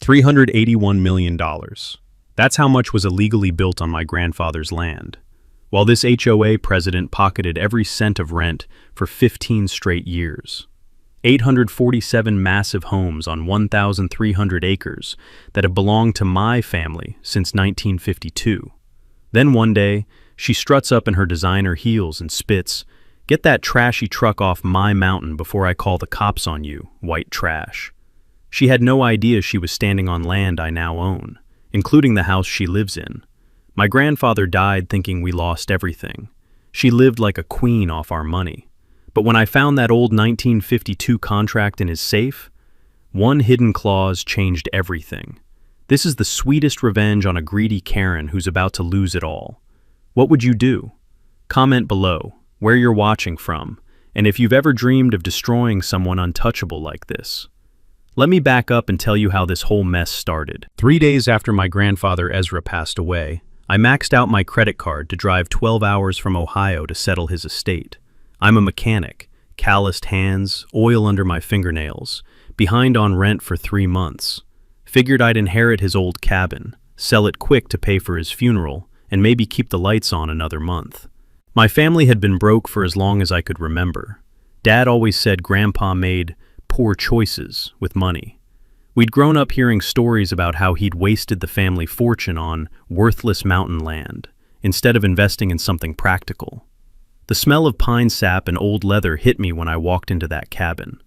$381 million. That's how much was illegally built on my grandfather's land. While this HOA president pocketed every cent of rent for 15 straight years. 847 massive homes on 1,300 acres that have belonged to my family since 1952. Then one day, she struts up in her designer heels and spits, "Get that trashy truck off my mountain before I call the cops on you, white trash." She had no idea she was standing on land I now own, including the house she lives in. My grandfather died thinking we lost everything. She lived like a queen off our money. But when I found that old 1952 contract in his safe, one hidden clause changed everything. This is the sweetest revenge on a greedy Karen who's about to lose it all. What would you do? Comment below where you're watching from, and if you've ever dreamed of destroying someone untouchable like this. Let me back up and tell you how this whole mess started. 3 days after my grandfather Ezra passed away, I maxed out my credit card to drive 12 hours from Ohio to settle his estate. I'm a mechanic, calloused hands, oil under my fingernails, behind on rent for 3 months. Figured I'd inherit his old cabin, sell it quick to pay for his funeral, and maybe keep the lights on another month. My family had been broke for as long as I could remember. Dad always said Grandpa made poor choices with money. We'd grown up hearing stories about how he'd wasted the family fortune on worthless mountain land, instead of investing in something practical. The smell of pine sap and old leather hit me when I walked into that cabin.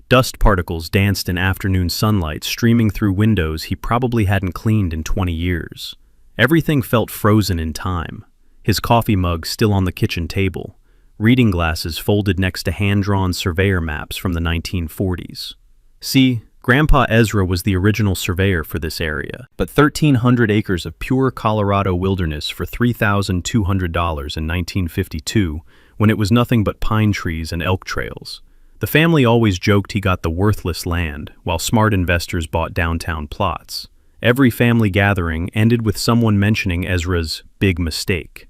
Dust particles danced in afternoon sunlight streaming through windows he probably hadn't cleaned in 20 years. Everything felt frozen in time. His coffee mug still on the kitchen table, reading glasses folded next to hand-drawn surveyor maps from the 1940s. See, Grandpa Ezra was the original surveyor for this area, but 1,300 acres of pure Colorado wilderness for $3,200 in 1952, when it was nothing but pine trees and elk trails. The family always joked he got the worthless land, while smart investors bought downtown plots. Every family gathering ended with someone mentioning Ezra's big mistake.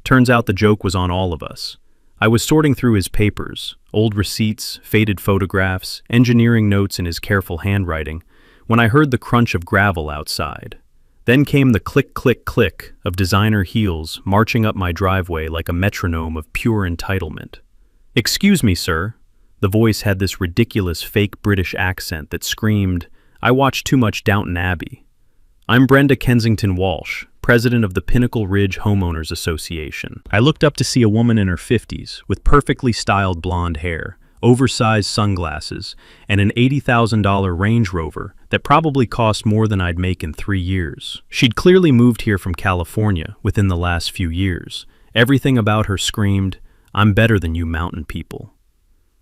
Turns out the joke was on all of us. I was sorting through his papers, old receipts, faded photographs, engineering notes in his careful handwriting, when I heard the crunch of gravel outside. Then came the click, click, click of designer heels marching up my driveway like a metronome of pure entitlement. "Excuse me, sir." The voice had this ridiculous fake British accent that screamed, "I watch too much Downton Abbey." "I'm Brenda Kensington Walsh, president of the Pinnacle Ridge Homeowners Association." I looked up to see a woman in her 50s with perfectly styled blonde hair, oversized sunglasses, and an $80,000 Range Rover that probably cost more than I'd make in 3 years. She'd clearly moved here from California within the last few years. Everything about her screamed, "I'm better than you mountain people."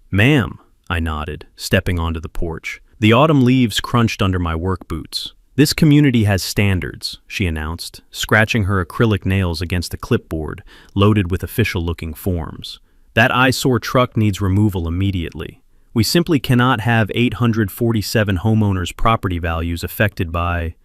"Ma'am," I nodded, stepping onto the porch. The autumn leaves crunched under my work boots. "This community has standards," she announced, scratching her acrylic nails against a clipboard loaded with official-looking forms. "That eyesore truck needs removal immediately. We simply cannot have 847 homeowners' property values affected by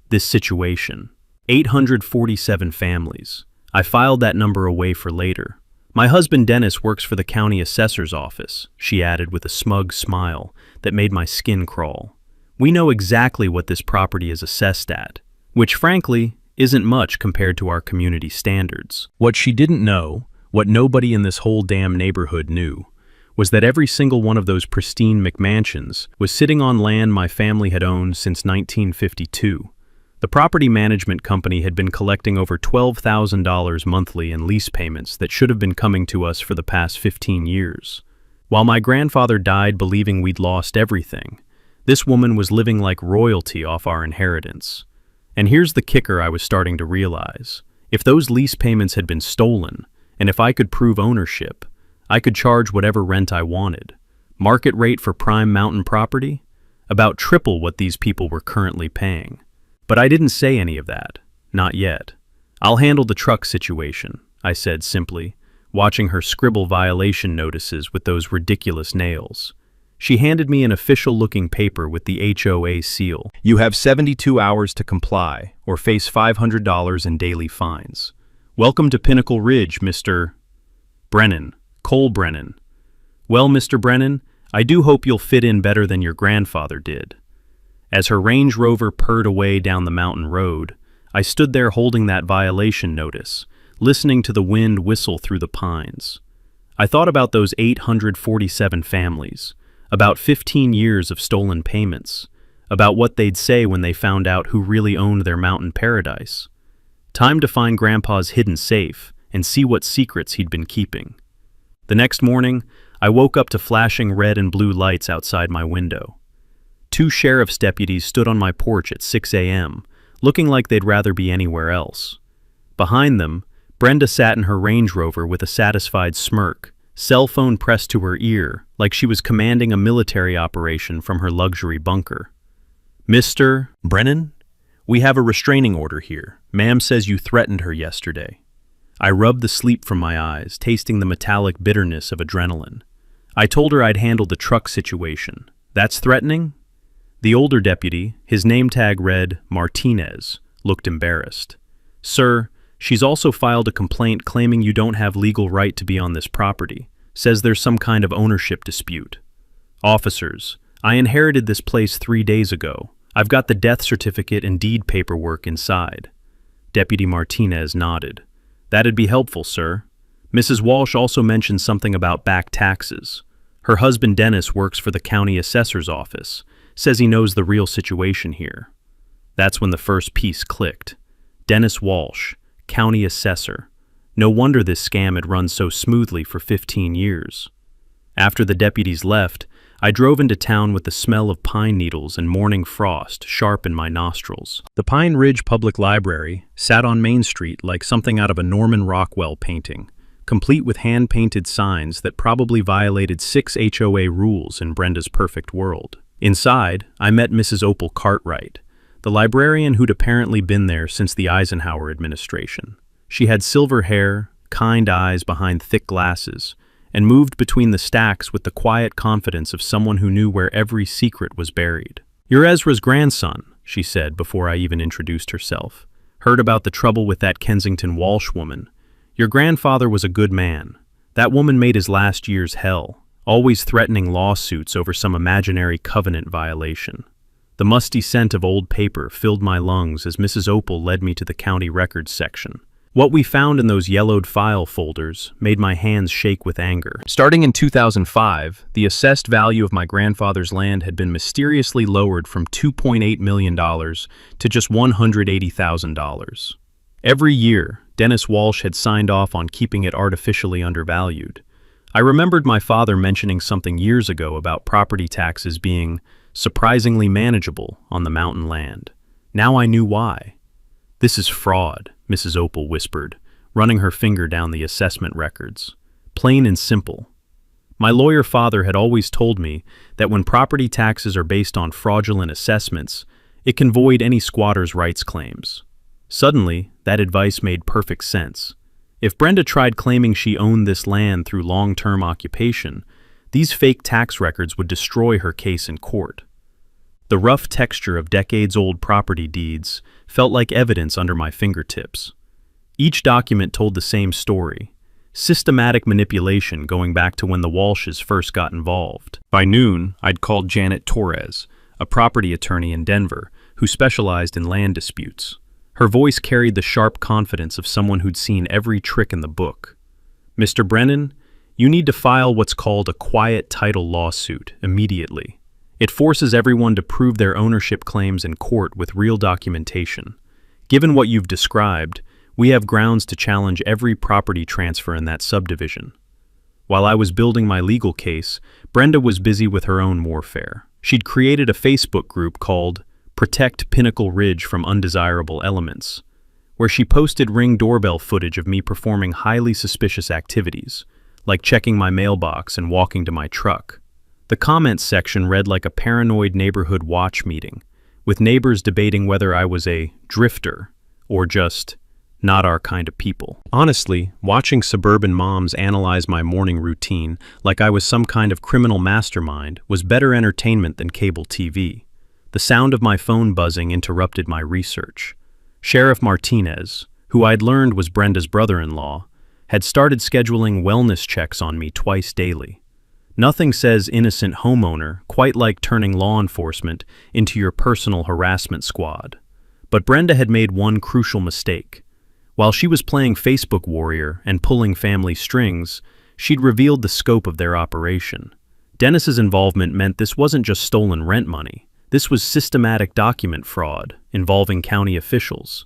this situation. 847 families. I filed that number away for later. My husband Dennis works for the county assessor's office," she added with a smug smile that made my skin crawl. "We know exactly what this property is assessed at, which frankly isn't much compared to our community standards." What she didn't know, what nobody in this whole damn neighborhood knew, was that every single one of those pristine McMansions was sitting on land my family had owned since 1952. The property management company had been collecting over $12,000 monthly in lease payments that should have been coming to us for the past 15 years. While my grandfather died believing we'd lost everything, this woman was living like royalty off our inheritance. And here's the kicker I was starting to realize. If those lease payments had been stolen, and if I could prove ownership, I could charge whatever rent I wanted. Market rate for prime mountain property? About triple what these people were currently paying. But I didn't say any of that. Not yet. "I'll handle the truck situation," I said simply, watching her scribble violation notices with those ridiculous nails. She handed me an official-looking paper with the HOA seal. "You have 72 hours to comply, or face $500 in daily fines. Welcome to Pinnacle Ridge, Mr. Brennan. Cole Brennan. Well, Mr. Brennan, I do hope you'll fit in better than your grandfather did." As her Range Rover purred away down the mountain road, I stood there holding that violation notice, listening to the wind whistle through the pines. I thought about those 847 families, about 15 years of stolen payments, about what they'd say when they found out who really owned their mountain paradise. Time to find Grandpa's hidden safe and see what secrets he'd been keeping. The next morning, I woke up to flashing red and blue lights outside my window. 2 sheriff's deputies stood on my porch at 6 a.m., looking like they'd rather be anywhere else. Behind them, Brenda sat in her Range Rover with a satisfied smirk, cell phone pressed to her ear, like she was commanding a military operation from her luxury bunker. "Mr. Brennan, we have a restraining order here. Ma'am says you threatened her yesterday." I rubbed the sleep from my eyes, tasting the metallic bitterness of adrenaline. I told her I'd handled the truck situation. That's threatening? The older deputy, his name tag read Martinez, looked embarrassed. "Sir, she's also filed a complaint claiming you don't have legal right to be on this property. Says there's some kind of ownership dispute." "Officers, I inherited this place 3 days ago. I've got the death certificate and deed paperwork inside." Deputy Martinez nodded. "That'd be helpful, sir." Mrs. Walsh also mentioned something about back taxes. Her husband Dennis works for the county assessor's office, says he knows the real situation here. That's when the first piece clicked. Dennis Walsh, county assessor. No wonder this scam had run so smoothly for 15 years. After the deputies left, I drove into town with the smell of pine needles and morning frost sharp in my nostrils. The Pine Ridge Public Library sat on Main Street like something out of a Norman Rockwell painting, complete with hand-painted signs that probably violated 6 HOA rules in Brenda's perfect world. Inside, I met Mrs. Opal Cartwright, the librarian who'd apparently been there since the Eisenhower administration. She had silver hair, kind eyes behind thick glasses, and moved between the stacks with the quiet confidence of someone who knew where every secret was buried. "You're Ezra's grandson," she said before I even introduced herself. "Heard about the trouble with that Kensington Walsh woman. Your grandfather was a good man. That woman made his last years hell, always threatening lawsuits over some imaginary covenant violation." The musty scent of old paper filled my lungs as Mrs. Opal led me to the county records section. What we found in those yellowed file folders made my hands shake with anger. Starting in 2005, the assessed value of my grandfather's land had been mysteriously lowered from $2.8 million to just $180,000. Every year, Dennis Walsh had signed off on keeping it artificially undervalued. I remembered my father mentioning something years ago about property taxes being surprisingly manageable on the mountain land. Now I knew why. "This is fraud," Mrs. Opal whispered, running her finger down the assessment records. "Plain and simple." My lawyer father had always told me that when property taxes are based on fraudulent assessments, it can void any squatter's rights claims. Suddenly, that advice made perfect sense. If Brenda tried claiming she owned this land through long-term occupation, these fake tax records would destroy her case in court. The rough texture of decades-old property deeds felt like evidence under my fingertips. Each document told the same story, systematic manipulation going back to when the Walshes first got involved. By noon, I'd called Janet Torres, a property attorney in Denver, who specialized in land disputes. Her voice carried the sharp confidence of someone who'd seen every trick in the book. "Mr. Brennan, you need to file what's called a quiet title lawsuit immediately. It forces everyone to prove their ownership claims in court with real documentation. Given what you've described, we have grounds to challenge every property transfer in that subdivision." While I was building my legal case, Brenda was busy with her own warfare. She'd created a Facebook group called Protect Pinnacle Ridge from Undesirable Elements, where she posted Ring doorbell footage of me performing highly suspicious activities, like checking my mailbox and walking to my truck. The comments section read like a paranoid neighborhood watch meeting, with neighbors debating whether I was a drifter or just not our kind of people. Honestly, watching suburban moms analyze my morning routine like I was some kind of criminal mastermind was better entertainment than cable TV. The sound of my phone buzzing interrupted my research. Sheriff Martinez, who I'd learned was Brenda's brother-in-law, had started scheduling wellness checks on me twice daily. Nothing says innocent homeowner quite like turning law enforcement into your personal harassment squad. But Brenda had made one crucial mistake. While she was playing Facebook warrior and pulling family strings, she'd revealed the scope of their operation. Dennis's involvement meant this wasn't just stolen rent money. This was systematic document fraud involving county officials.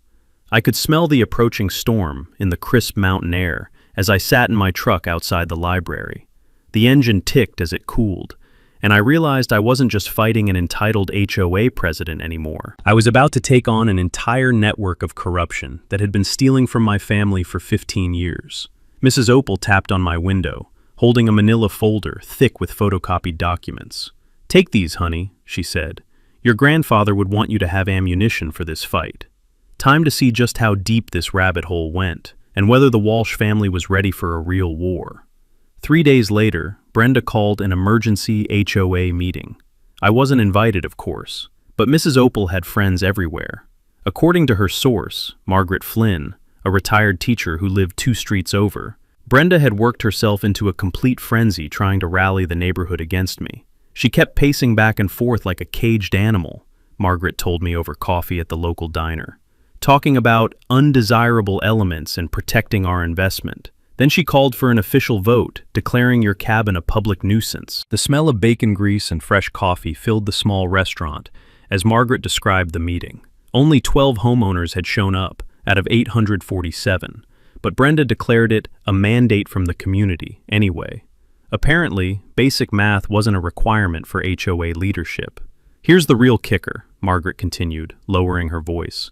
I could smell the approaching storm in the crisp mountain air as I sat in my truck outside the library. The engine ticked as it cooled, and I realized I wasn't just fighting an entitled HOA president anymore. I was about to take on an entire network of corruption that had been stealing from my family for 15 years. Mrs. Opal tapped on my window, holding a manila folder thick with photocopied documents. "Take these, honey," she said. "Your grandfather would want you to have ammunition for this fight." Time to see just how deep this rabbit hole went, and whether the Walsh family was ready for a real war. 3 days later, Brenda called an emergency HOA meeting. I wasn't invited, of course, but Mrs. Opal had friends everywhere. According to her source, Margaret Flynn, a retired teacher who lived 2 streets over, Brenda had worked herself into a complete frenzy trying to rally the neighborhood against me. She kept pacing back and forth like a caged animal, Margaret told me over coffee at the local diner, talking about undesirable elements and protecting our investment. Then she called for an official vote, declaring your cabin a public nuisance. The smell of bacon grease and fresh coffee filled the small restaurant as Margaret described the meeting. Only 12 homeowners had shown up out of 847, but Brenda declared it a mandate from the community anyway. Apparently, basic math wasn't a requirement for HOA leadership. "Here's the real kicker," Margaret continued, lowering her voice.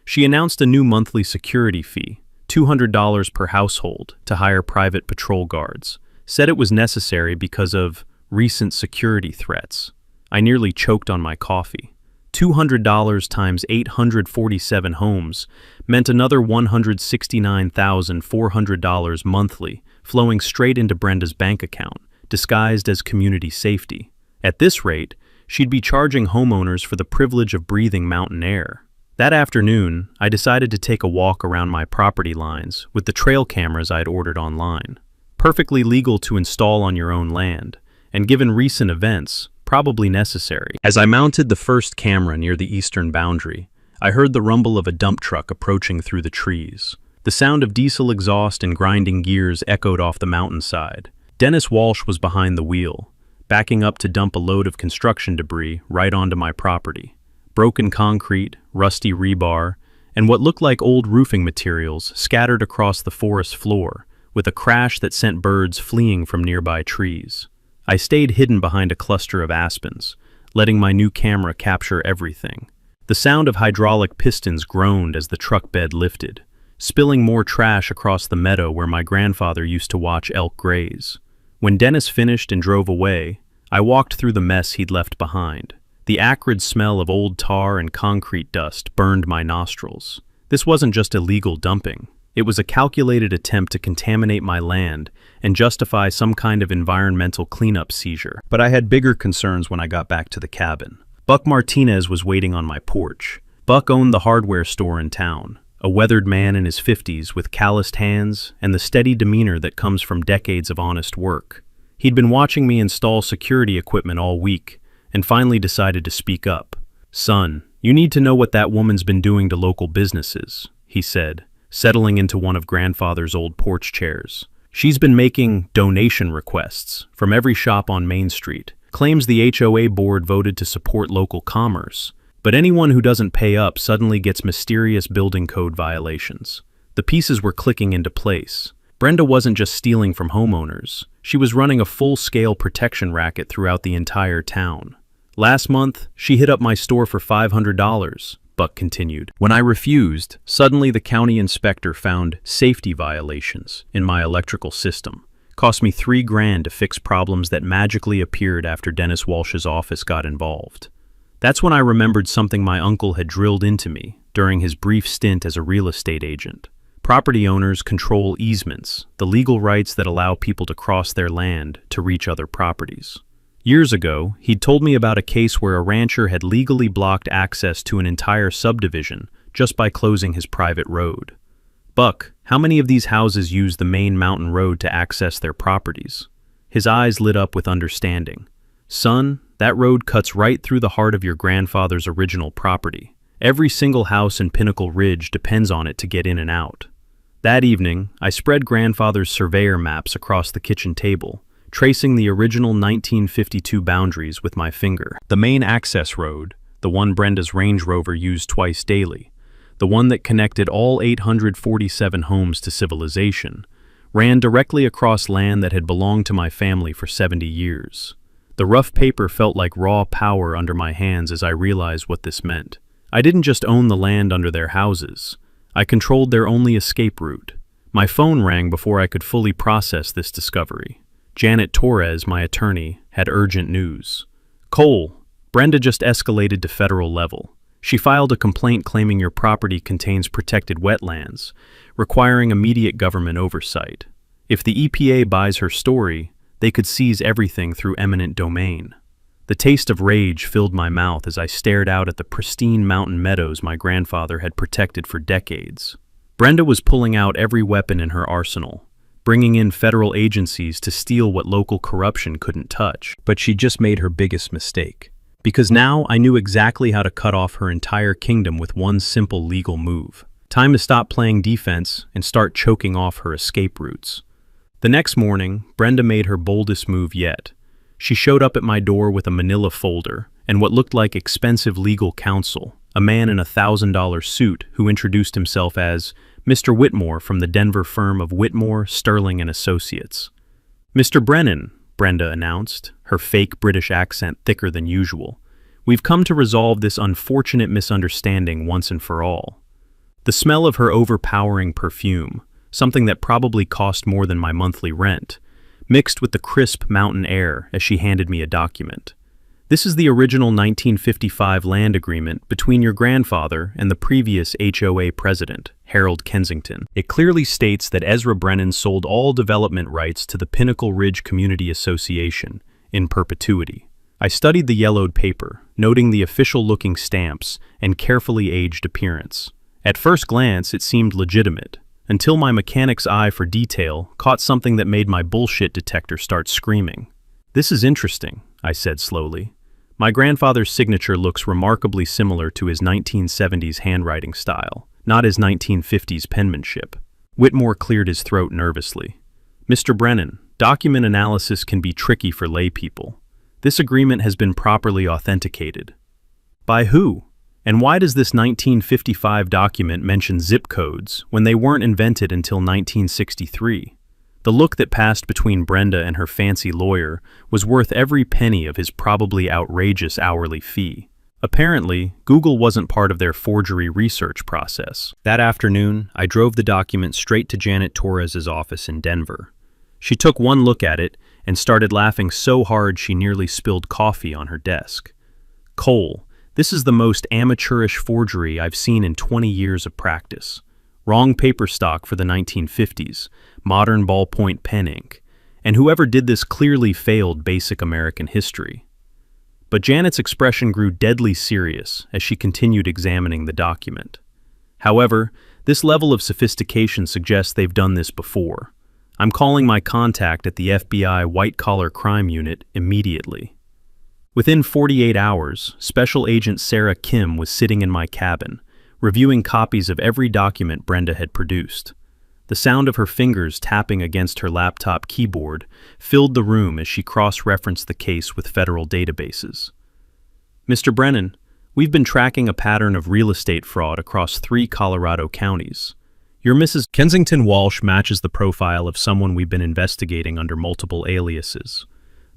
She announced a new monthly security fee, $200 per household, to hire private patrol guards. Said it was necessary because of recent security threats. I nearly choked on my coffee. $200 times 847 homes meant another $169,400 monthly flowing straight into Brenda's bank account, disguised as community safety. At this rate, she'd be charging homeowners for the privilege of breathing mountain air. That afternoon, I decided to take a walk around my property lines with the trail cameras I'd ordered online. Perfectly legal to install on your own land, and given recent events, probably necessary. As I mounted the first camera near the eastern boundary, I heard the rumble of a dump truck approaching through the trees. The sound of diesel exhaust and grinding gears echoed off the mountainside. Dennis Walsh was behind the wheel, backing up to dump a load of construction debris right onto my property. Broken concrete, rusty rebar, and what looked like old roofing materials scattered across the forest floor, with a crash that sent birds fleeing from nearby trees. I stayed hidden behind a cluster of aspens, letting my new camera capture everything. The sound of hydraulic pistons groaned as the truck bed lifted, spilling more trash across the meadow where my grandfather used to watch elk graze. When Dennis finished and drove away, I walked through the mess he'd left behind. The acrid smell of old tar and concrete dust burned my nostrils. This wasn't just illegal dumping. It was a calculated attempt to contaminate my land and justify some kind of environmental cleanup seizure. But I had bigger concerns when I got back to the cabin. Buck Martinez was waiting on my porch. Buck owned the hardware store in town, a weathered man in his 50s with calloused hands and the steady demeanor that comes from decades of honest work. He'd been watching me install security equipment all week, and finally decided to speak up. "Son, you need to know what that woman's been doing to local businesses," he said, settling into one of grandfather's old porch chairs. "She's been making donation requests from every shop on Main Street, claims the HOA board voted to support local commerce, but anyone who doesn't pay up suddenly gets mysterious building code violations." The pieces were clicking into place. Brenda wasn't just stealing from homeowners. She was running a full-scale protection racket throughout the entire town. "Last month, she hit up my store for $500, Buck continued. "When I refused, suddenly the county inspector found safety violations in my electrical system. Cost me $3,000 to fix problems that magically appeared after Dennis Walsh's office got involved." That's when I remembered something my uncle had drilled into me during his brief stint as a real estate agent. Property owners control easements, the legal rights that allow people to cross their land to reach other properties. Years ago, he'd told me about a case where a rancher had legally blocked access to an entire subdivision just by closing his private road. "Buck, how many of these houses use the main mountain road to access their properties?" His eyes lit up with understanding. "Son, that road cuts right through the heart of your grandfather's original property. Every single house in Pinnacle Ridge depends on it to get in and out." That evening, I spread grandfather's surveyor maps across the kitchen table, tracing the original 1952 boundaries with my finger. The main access road, the one Brenda's Range Rover used twice daily, the one that connected all 847 homes to civilization, ran directly across land that had belonged to my family for 70 years. The rough paper felt like raw power under my hands as I realized what this meant. I didn't just own the land under their houses. I controlled their only escape route. My phone rang before I could fully process this discovery. Janet Torres, my attorney, had urgent news. "Cole, Brenda just escalated to federal level. She filed a complaint claiming your property contains protected wetlands, requiring immediate government oversight. If the EPA buys her story, they could seize everything through eminent domain." The taste of rage filled my mouth as I stared out at the pristine mountain meadows my grandfather had protected for decades. Brenda was pulling out every weapon in her arsenal, bringing in federal agencies to steal what local corruption couldn't touch. But she just made her biggest mistake. Because now I knew exactly how to cut off her entire kingdom with one simple legal move. Time to stop playing defense and start choking off her escape routes. The next morning, Brenda made her boldest move yet. She showed up at my door with a manila folder and what looked like expensive legal counsel, a man in a $1,000 suit who introduced himself as Mr. Whitmore from the Denver firm of Whitmore, Sterling and Associates. "Mr. Brennan," Brenda announced, her fake British accent thicker than usual, "we've come to resolve this unfortunate misunderstanding once and for all." The smell of her overpowering perfume, something that probably cost more than my monthly rent, mixed with the crisp mountain air as she handed me a document. "This is the original 1955 land agreement between your grandfather and the previous HOA president, Harold Kensington. It clearly states that Ezra Brennan sold all development rights to the Pinnacle Ridge Community Association in perpetuity." I studied the yellowed paper, noting the official-looking stamps and carefully aged appearance. At first glance, it seemed legitimate, until my mechanic's eye for detail caught something that made my bullshit detector start screaming. "This is interesting," I said slowly. "My grandfather's signature looks remarkably similar to his 1970s handwriting style, not his 1950s penmanship." Whitmore cleared his throat nervously. "Mr. Brennan, document analysis can be tricky for lay people. This agreement has been properly authenticated." "By who? And why does this 1955 document mention zip codes when they weren't invented until 1963? The look that passed between Brenda and her fancy lawyer was worth every penny of his probably outrageous hourly fee. Apparently, Google wasn't part of their forgery research process. That afternoon, I drove the document straight to Janet Torres's office in Denver. She took one look at it and started laughing so hard she nearly spilled coffee on her desk. "Cole, this is the most amateurish forgery I've seen in 20 years of practice. Wrong paper stock for the 1950s, modern ballpoint pen ink, and whoever did this clearly failed basic American history." But Janet's expression grew deadly serious as she continued examining the document. "However, this level of sophistication suggests they've done this before. I'm calling my contact at the FBI White-Collar Crime Unit immediately." Within 48 hours, Special Agent Sarah Kim was sitting in my cabin, reviewing copies of every document Brenda had produced. The sound of her fingers tapping against her laptop keyboard filled the room as she cross-referenced the case with federal databases. "Mr. Brennan, we've been tracking a pattern of real estate fraud across 3 Colorado counties. Your Mrs. Kensington Walsh matches the profile of someone we've been investigating under multiple aliases."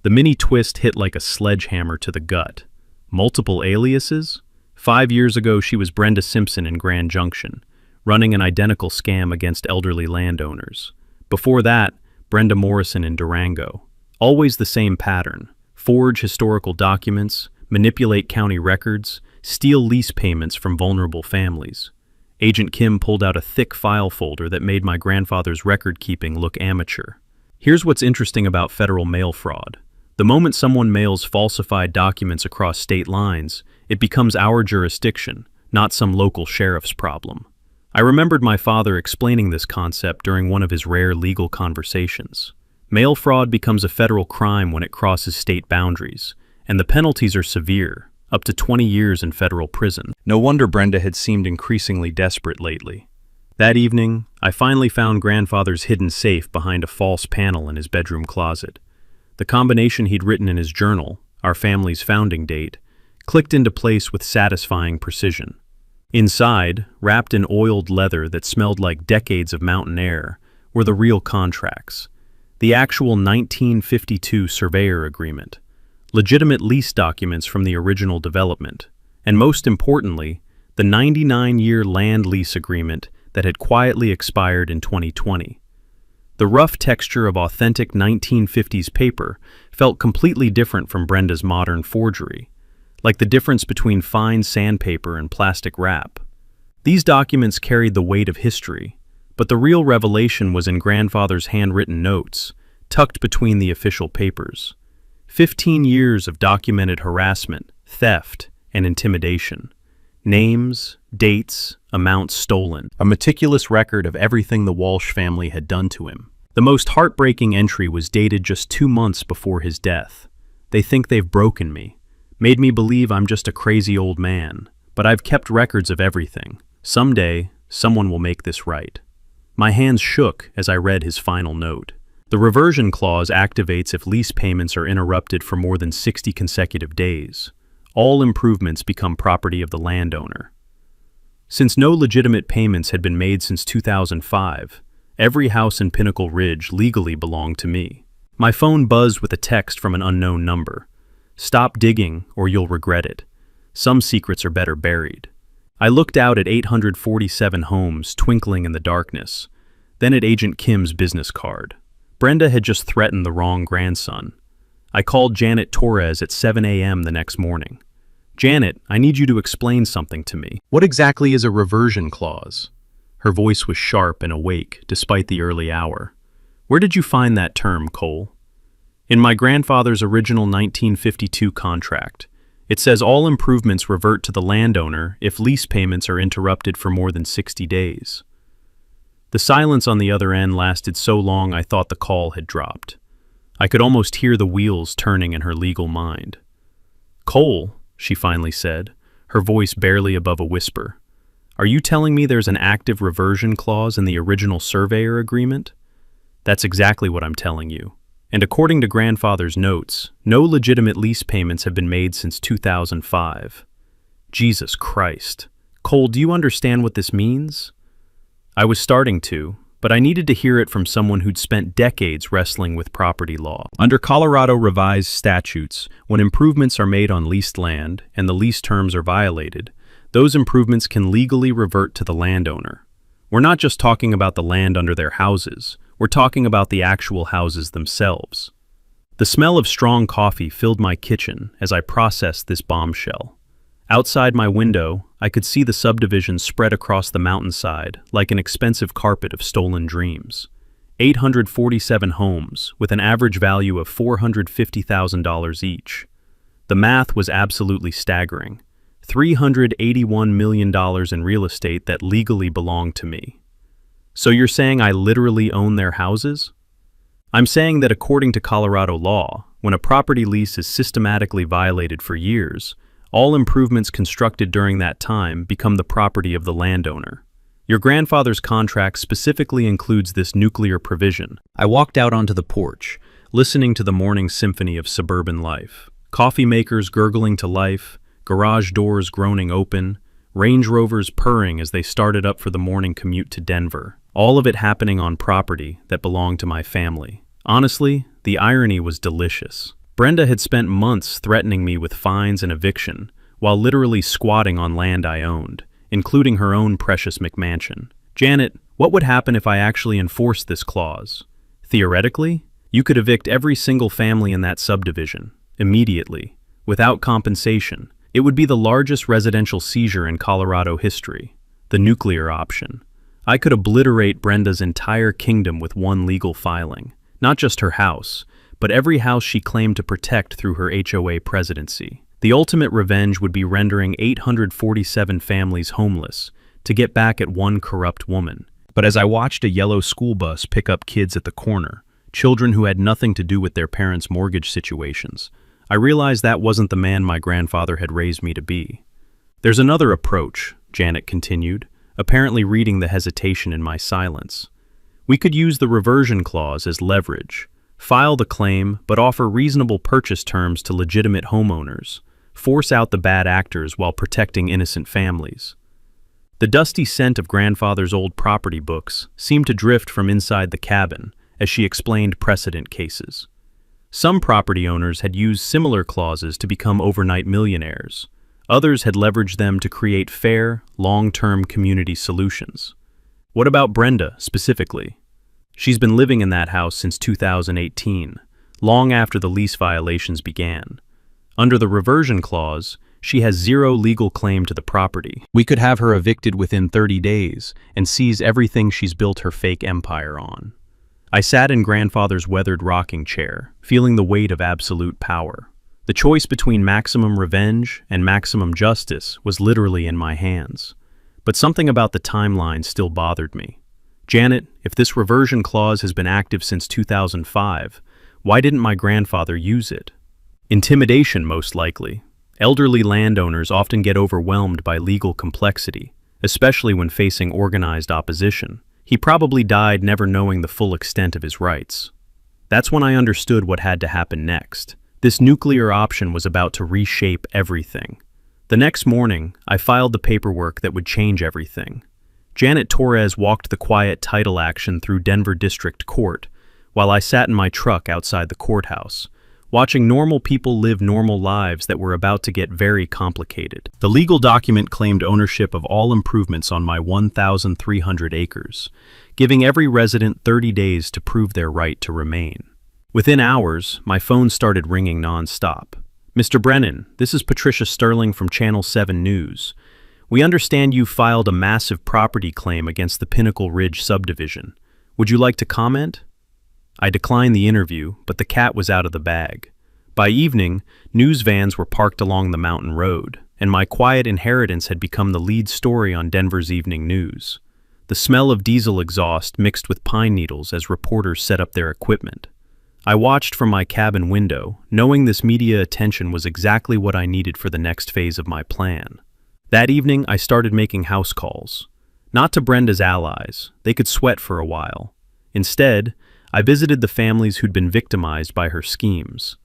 The mini twist hit like a sledgehammer to the gut. Multiple aliases? 5 years ago, she was Brenda Simpson in Grand Junction, running an identical scam against elderly landowners. Before that, Brenda Morrison in Durango. Always the same pattern: forge historical documents, manipulate county records, steal lease payments from vulnerable families. Agent Kim pulled out a thick file folder that made my grandfather's record-keeping look amateur. Here's what's interesting about federal mail fraud. The moment someone mails falsified documents across state lines, it becomes our jurisdiction, not some local sheriff's problem. I remembered my father explaining this concept during one of his rare legal conversations. Mail fraud becomes a federal crime when it crosses state boundaries, and the penalties are severe, up to 20 years in federal prison. No wonder Brenda had seemed increasingly desperate lately. That evening, I finally found grandfather's hidden safe behind a false panel in his bedroom closet. The combination he'd written in his journal, our family's founding date, clicked into place with satisfying precision. Inside, wrapped in oiled leather that smelled like decades of mountain air, were the real contracts. The actual 1952 surveyor agreement, legitimate lease documents from the original development, and most importantly, the 99-year land lease agreement that had quietly expired in 2020. The rough texture of authentic 1950s paper felt completely different from Brenda's modern forgery, like the difference between fine sandpaper and plastic wrap. These documents carried the weight of history, but the real revelation was in grandfather's handwritten notes, tucked between the official papers. 15 years of documented harassment, theft, and intimidation. Names, dates, amounts stolen. A meticulous record of everything the Walsh family had done to him. The most heartbreaking entry was dated just 2 months before his death. They think they've broken me, made me believe I'm just a crazy old man, but I've kept records of everything. Someday, someone will make this right. My hands shook as I read his final note. The reversion clause activates if lease payments are interrupted for more than 60 consecutive days. All improvements become property of the landowner. Since no legitimate payments had been made since 2005, every house in Pinnacle Ridge legally belonged to me. My phone buzzed with a text from an unknown number. Stop digging or you'll regret it. Some secrets are better buried. I looked out at 847 homes twinkling in the darkness, then at Agent Kim's business card. Brenda had just threatened the wrong grandson. I called Janet Torres at 7 a.m. the next morning. Janet, I need you to explain something to me. What exactly is a reversion clause? Her voice was sharp and awake, despite the early hour. Where did you find that term, Cole? In my grandfather's original 1952 contract. It says all improvements revert to the landowner if lease payments are interrupted for more than 60 days. The silence on the other end lasted so long I thought the call had dropped. I could almost hear the wheels turning in her legal mind. Cole, she finally said, her voice barely above a whisper. Are you telling me there's an active reversion clause in the original surveyor agreement? That's exactly what I'm telling you. And according to grandfather's notes, no legitimate lease payments have been made since 2005. Jesus Christ. Cole, do you understand what this means? I was starting to, but I needed to hear it from someone who'd spent decades wrestling with property law. Under Colorado revised statutes, when improvements are made on leased land and the lease terms are violated, those improvements can legally revert to the landowner. We're not just talking about the land under their houses, we're talking about the actual houses themselves. The smell of strong coffee filled my kitchen as I processed this bombshell. Outside my window, I could see the subdivision spread across the mountainside like an expensive carpet of stolen dreams. 847 homes, with an average value of $450,000 each. The math was absolutely staggering. $381 million in real estate that legally belonged to me. So you're saying I literally own their houses? I'm saying that according to Colorado law, when a property lease is systematically violated for years, all improvements constructed during that time become the property of the landowner. Your grandfather's contract specifically includes this nuclear provision. I walked out onto the porch, listening to the morning symphony of suburban life. Coffee makers gurgling to life, garage doors groaning open, Range Rovers purring as they started up for the morning commute to Denver. All of it happening on property that belonged to my family. Honestly, the irony was delicious. Brenda had spent months threatening me with fines and eviction, while literally squatting on land I owned, including her own precious McMansion. Janet, what would happen if I actually enforced this clause? Theoretically, you could evict every single family in that subdivision, immediately, without compensation. It would be the largest residential seizure in Colorado history, the nuclear option. I could obliterate Brenda's entire kingdom with one legal filing, not just her house, but every house she claimed to protect through her HOA presidency. The ultimate revenge would be rendering 847 families homeless to get back at one corrupt woman. But as I watched a yellow school bus pick up kids at the corner, children who had nothing to do with their parents' mortgage situations. I realized that wasn't the man my grandfather had raised me to be. "There's another approach," Janet continued, apparently reading the hesitation in my silence. "We could use the reversion clause as leverage, file the claim, but offer reasonable purchase terms to legitimate homeowners, force out the bad actors while protecting innocent families." The dusty scent of grandfather's old property books seemed to drift from inside the cabin as she explained precedent cases. Some property owners had used similar clauses to become overnight millionaires. Others had leveraged them to create fair, long-term community solutions. What about Brenda, specifically? She's been living in that house since 2018, long after the lease violations began. Under the reversion clause, she has zero legal claim to the property. We could have her evicted within 30 days and seize everything she's built her fake empire on. I sat in grandfather's weathered rocking chair, feeling the weight of absolute power. The choice between maximum revenge and maximum justice was literally in my hands. But something about the timeline still bothered me. "Janet, if this reversion clause has been active since 2005, why didn't my grandfather use it?" Intimidation, most likely. Elderly landowners often get overwhelmed by legal complexity, especially when facing organized opposition. He probably died never knowing the full extent of his rights. That's when I understood what had to happen next. This nuclear option was about to reshape everything. The next morning, I filed the paperwork that would change everything. Janet Torres walked the quiet title action through Denver District Court, while I sat in my truck outside the courthouse, watching normal people live normal lives that were about to get very complicated. The legal document claimed ownership of all improvements on my 1,300 acres, giving every resident 30 days to prove their right to remain. Within hours, my phone started ringing nonstop. "Mr. Brennan, this is Patricia Sterling from Channel 7 News. We understand you filed a massive property claim against the Pinnacle Ridge subdivision. Would you like to comment?" I declined the interview, but the cat was out of the bag. By evening, news vans were parked along the mountain road, and my quiet inheritance had become the lead story on Denver's evening news. The smell of diesel exhaust mixed with pine needles as reporters set up their equipment. I watched from my cabin window, knowing this media attention was exactly what I needed for the next phase of my plan. That evening, I started making house calls. Not to Brenda's allies, they could sweat for a while. Instead, I visited the families who'd been victimized by her schemes.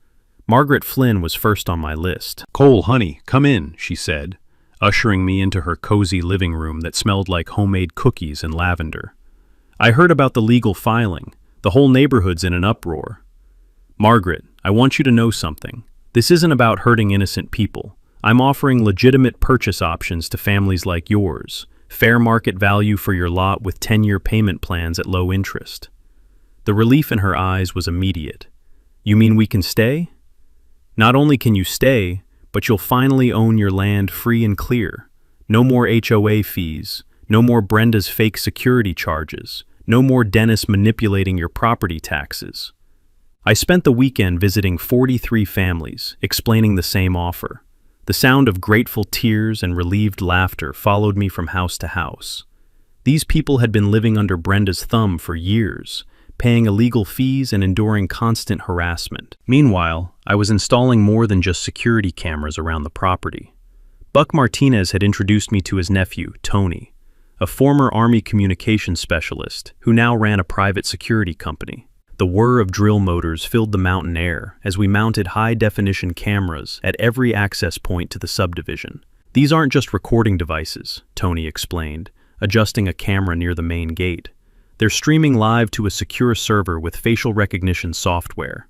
Margaret Flynn was first on my list. "Cole, honey, come in," she said, ushering me into her cozy living room that smelled like homemade cookies and lavender. "I heard about the legal filing. The whole neighborhood's in an uproar." "Margaret, I want you to know something. This isn't about hurting innocent people. I'm offering legitimate purchase options to families like yours. Fair market value for your lot with 10-year payment plans at low interest." The relief in her eyes was immediate. "You mean we can stay?" "Not only can you stay, but you'll finally own your land free and clear. No more HOA fees, no more Brenda's fake security charges, no more Dennis manipulating your property taxes." I spent the weekend visiting 43 families, explaining the same offer. The sound of grateful tears and relieved laughter followed me from house to house. These people had been living under Brenda's thumb for years, paying illegal fees and enduring constant harassment. Meanwhile, I was installing more than just security cameras around the property. Buck Martinez had introduced me to his nephew, Tony, a former Army communications specialist who now ran a private security company. The whir of drill motors filled the mountain air as we mounted high-definition cameras at every access point to the subdivision. "These aren't just recording devices," Tony explained, adjusting a camera near the main gate. "They're streaming live to a secure server with facial recognition software.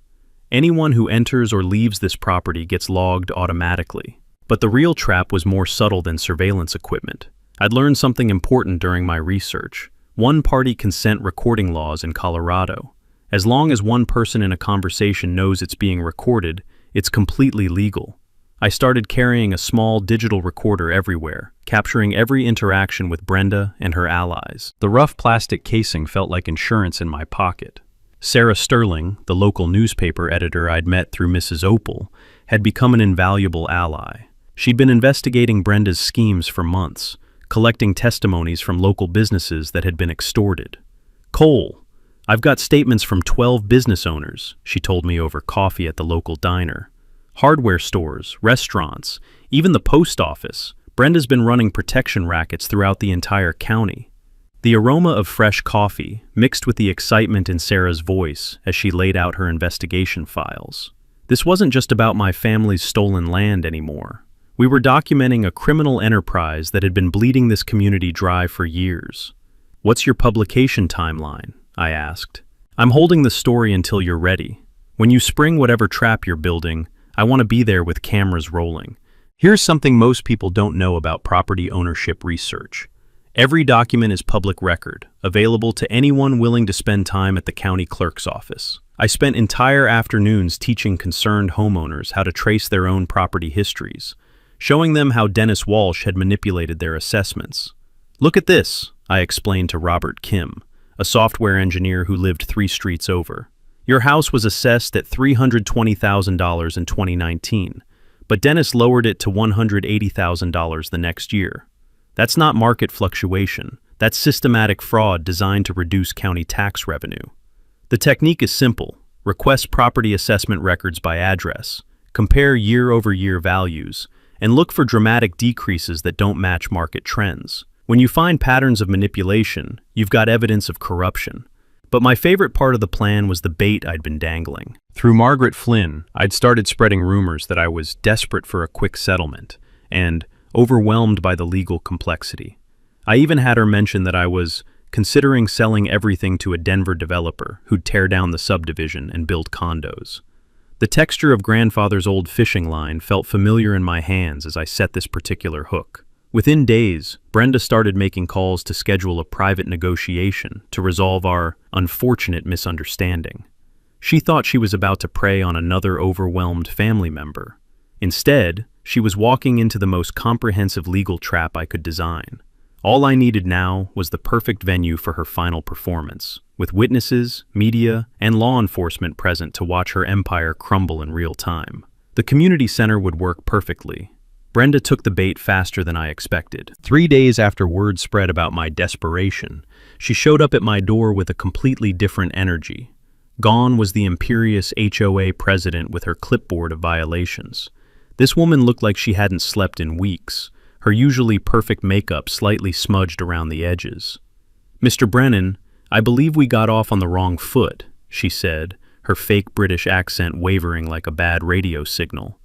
Anyone who enters or leaves this property gets logged automatically." But the real trap was more subtle than surveillance equipment. I'd learned something important during my research: one-party consent recording laws in Colorado. As long as one person in a conversation knows it's being recorded, it's completely legal. I started carrying a small digital recorder everywhere, capturing every interaction with Brenda and her allies. The rough plastic casing felt like insurance in my pocket. Sarah Sterling, the local newspaper editor I'd met through Mrs. Opal, had become an invaluable ally. She'd been investigating Brenda's schemes for months, collecting testimonies from local businesses that had been extorted. "Cole, I've got statements from 12 business owners, she told me over coffee at the local diner. Hardware stores, restaurants, even the post office. Brenda's been running protection rackets throughout the entire county. The aroma of fresh coffee mixed with the excitement in Sarah's voice as she laid out her investigation files. This wasn't just about my family's stolen land anymore. We were documenting a criminal enterprise that had been bleeding this community dry for years. "What's your publication timeline?" I asked. "I'm holding the story until you're ready. When you spring whatever trap you're building, I want to be there with cameras rolling." Here's something most people don't know about property ownership research. Every document is public record, available to anyone willing to spend time at the county clerk's office. I spent entire afternoons teaching concerned homeowners how to trace their own property histories, showing them how Dennis Walsh had manipulated their assessments. "Look at this," I explained to Robert Kim, a software engineer who lived 3 streets over. "Your house was assessed at $320,000 in 2019, but Dennis lowered it to $180,000 the next year. That's not market fluctuation. That's systematic fraud designed to reduce county tax revenue. The technique is simple. Request property assessment records by address, compare year-over-year values, and look for dramatic decreases that don't match market trends. When you find patterns of manipulation, you've got evidence of corruption." But my favorite part of the plan was the bait I'd been dangling. Through Margaret Flynn, I'd started spreading rumors that I was desperate for a quick settlement and overwhelmed by the legal complexity. I even had her mention that I was considering selling everything to a Denver developer who'd tear down the subdivision and build condos. The texture of grandfather's old fishing line felt familiar in my hands as I set this particular hook. Within days, Brenda started making calls to schedule a private negotiation to resolve our unfortunate misunderstanding. She thought she was about to prey on another overwhelmed family member. Instead, she was walking into the most comprehensive legal trap I could design. All I needed now was the perfect venue for her final performance, with witnesses, media, and law enforcement present to watch her empire crumble in real time. The community center would work perfectly. Brenda took the bait faster than I expected. 3 days after word spread about my desperation, she showed up at my door with a completely different energy. Gone was the imperious HOA president with her clipboard of violations. This woman looked like she hadn't slept in weeks, her usually perfect makeup slightly smudged around the edges. "Mr. Brennan, I believe we got off on the wrong foot," she said, her fake British accent wavering like a bad radio signal.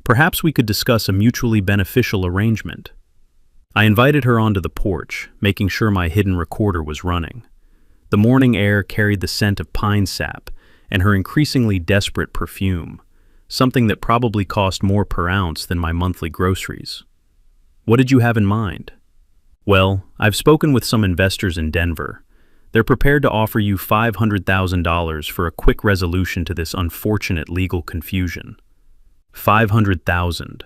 "Perhaps we could discuss a mutually beneficial arrangement." I invited her onto the porch, making sure my hidden recorder was running. The morning air carried the scent of pine sap and her increasingly desperate perfume, something that probably cost more per ounce than my monthly groceries. "What did you have in mind?" "Well, I've spoken with some investors in Denver. They're prepared to offer you $500,000 for a quick resolution to this unfortunate legal confusion." $500,000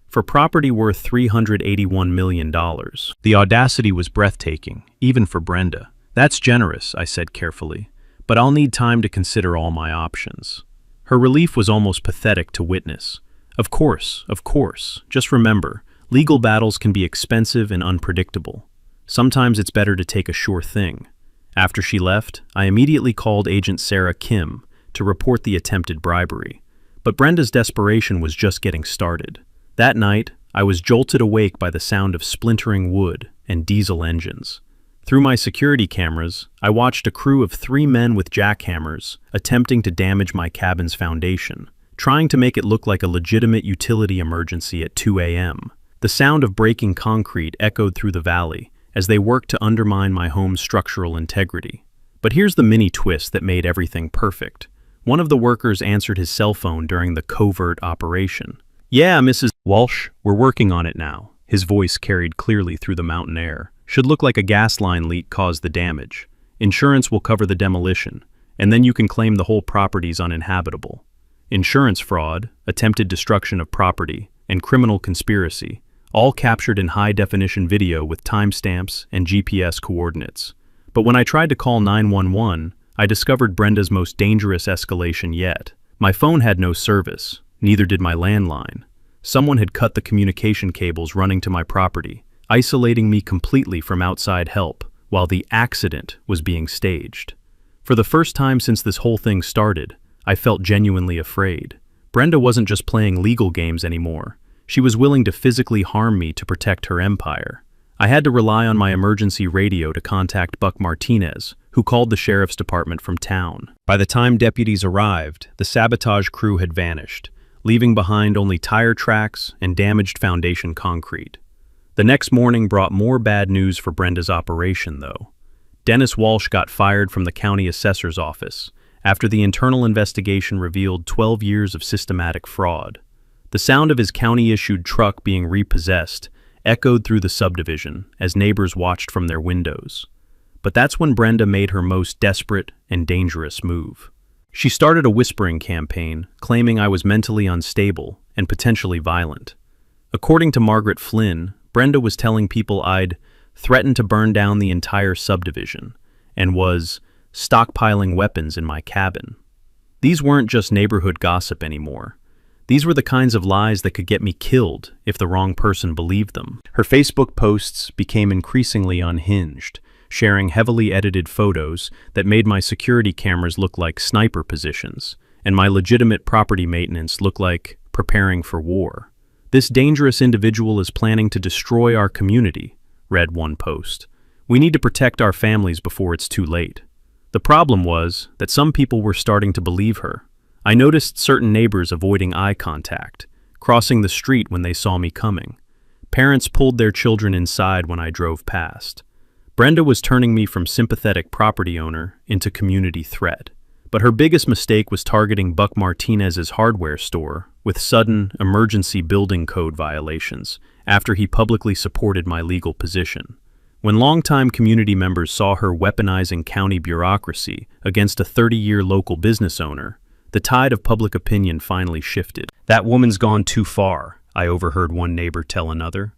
for property worth $381 million. The audacity was breathtaking, even for Brenda. "That's generous," I said carefully, "but I'll need time to consider all my options." Her relief was almost pathetic to witness. Of course. Just remember, legal battles can be expensive and unpredictable. Sometimes it's better to take a sure thing. After she left, I immediately called Agent Sarah Kim to report the attempted bribery. But Brenda's desperation was just getting started. That night, I was jolted awake by the sound of splintering wood and diesel engines. Through my security cameras, I watched a crew of 3 men with jackhammers attempting to damage my cabin's foundation, trying to make it look like a legitimate utility emergency at 2 a.m. The sound of breaking concrete echoed through the valley as they worked to undermine my home's structural integrity. But here's the mini twist that made everything perfect. One of the workers answered his cell phone during the covert operation. "Yeah, Mrs. Walsh, we're working on it now." His voice carried clearly through the mountain air. "Should look like a gas line leak caused the damage. Insurance will cover the demolition, and then you can claim the whole property's uninhabitable. Insurance fraud, attempted destruction of property, and criminal conspiracy, all captured in high-definition video with timestamps and GPS coordinates. But when I tried to call 911, I discovered Brenda's most dangerous escalation yet. My phone had no service, neither did my landline. Someone had cut the communication cables running to my property, isolating me completely from outside help, while the accident was being staged. For the first time since this whole thing started, I felt genuinely afraid. Brenda wasn't just playing legal games anymore. She was willing to physically harm me to protect her empire. I had to rely on my emergency radio to contact Buck Martinez, who called the sheriff's department from town. By the time deputies arrived, the sabotage crew had vanished, leaving behind only tire tracks and damaged foundation concrete. The next morning brought more bad news for Brenda's operation, though. Dennis Walsh got fired from the county assessor's office after the internal investigation revealed 12 years of systematic fraud. The sound of his county-issued truck being repossessed echoed through the subdivision as neighbors watched from their windows. But that's when Brenda made her most desperate and dangerous move. She started a whispering campaign, claiming I was mentally unstable and potentially violent. According to Margaret Flynn, Brenda was telling people I'd threatened to burn down the entire subdivision and was stockpiling weapons in my cabin. These weren't just neighborhood gossip anymore. These were the kinds of lies that could get me killed if the wrong person believed them. Her Facebook posts became increasingly unhinged, sharing heavily edited photos that made my security cameras look like sniper positions, and my legitimate property maintenance look like preparing for war. "This dangerous individual is planning to destroy our community," read one post. "We need to protect our families before it's too late." The problem was that some people were starting to believe her. I noticed certain neighbors avoiding eye contact, crossing the street when they saw me coming. Parents pulled their children inside when I drove past. Brenda was turning me from sympathetic property owner into community threat. But her biggest mistake was targeting Buck Martinez's hardware store with sudden emergency building code violations after he publicly supported my legal position. When longtime community members saw her weaponizing county bureaucracy against a 30-year local business owner, the tide of public opinion finally shifted. "That woman's gone too far," I overheard one neighbor tell another.